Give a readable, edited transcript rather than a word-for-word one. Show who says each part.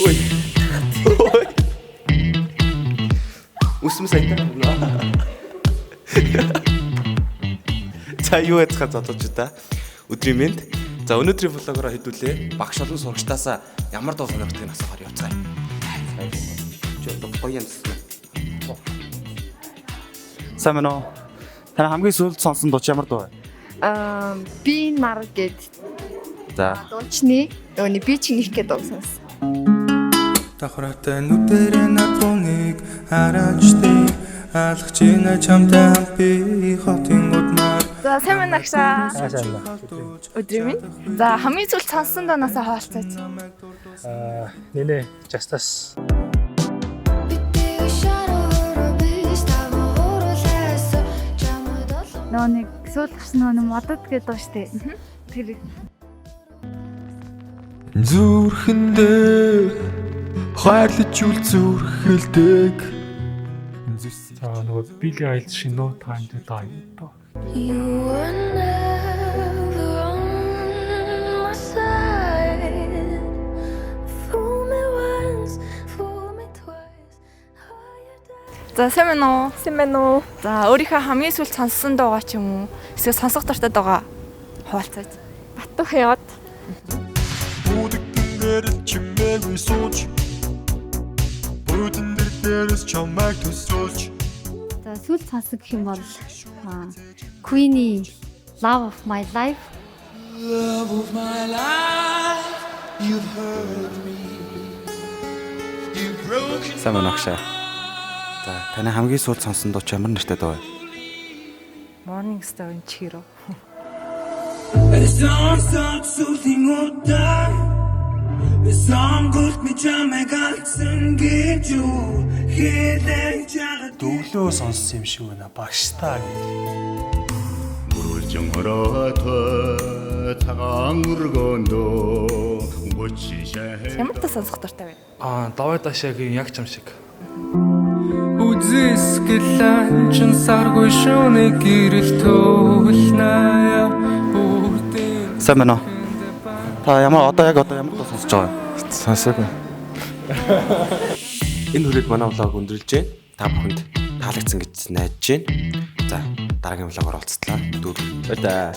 Speaker 1: Ой. Усмс айтаа. За юу яцгаа зодож та. Өдрийн мэнд. За өнөөдрийн влогороо хэдүүлээ. Багш олон сурагчдаас ямар дуу сонирхтыг асуухаар явцгаая. Гоё юм. Сайн байна уу? Таны хамгийн сүүлд сонсон дуу ямар дуу вэ?
Speaker 2: Би нар гэд.
Speaker 1: За.
Speaker 2: Дуучны өөний би чингих гэдэг дуу сонсон.
Speaker 3: Тахратай нүдэрээ надгоныг хараачтай алхаж ина чамтай хамт би хотын удмаар.
Speaker 2: За сайн байна агшаа.
Speaker 4: Сайн байна.
Speaker 2: Өдрийн минь. За хамгийн сүүлд сонсон доноосоо хаалцаач.
Speaker 4: Нинэ Justice.
Speaker 5: Нэг сүүл гарсан нэг модод гэдэг дуу штэ. Тэр
Speaker 3: Зүрхэндээ хайрлаж үл зүрхэлдэг.
Speaker 4: За нөгөө Billie Eilish No Time to Die доо.
Speaker 6: You were never on my side. Fool me once, fool me twice.
Speaker 2: За сайн байна уу? Сайн байна уу? За өөрийнхөө хамгийн сүүлд сонссон дуугаа ч юм уу? Эсвэл сонсох дуртай дуугаа хуваалцаач. Баттуу хаяад.
Speaker 3: Бүдэгдэрэл чимээгүй сууж. Бүдэгдэрээс чамайг төсөөлж.
Speaker 5: за сүүл сонсог гэх юм бол Queen-ийн Love of My Life.
Speaker 3: Love of my life, you've hurt me. You've broken.
Speaker 1: Сайн байна агшаа. За таны хамгийн сүүлд сонсон дуу ямар нэртэй дуу вэ?
Speaker 2: Morning Star-ын Chiro.
Speaker 3: Эсон сүлийн удаан. Эсон гүрт ми чамайг алсан гэж юу хэлэж яагаад
Speaker 4: Өглөө сонссон юм шиг байна багштаа гэж.
Speaker 7: 물정 걸어와 타강 urgondo 고치셔
Speaker 2: Ямар та сонсох дуртай вэ?
Speaker 4: Давай дашаагийн яг ч юм шиг.
Speaker 3: үзэсгэлэн чин саргүй шөнө гэрэл төлнаяа бүгдийн
Speaker 1: Сайн байна уу? Та ямар одоо ямар дуу сонсож байгаа вэ?
Speaker 4: Сонсоогүй.
Speaker 1: Энэ хүрээд манай влог өндөрлж байна. Та бүхэнд таалагдсан гэж найдаж байна. За дараагийн влогоор уулзтлаа. Баяр таа.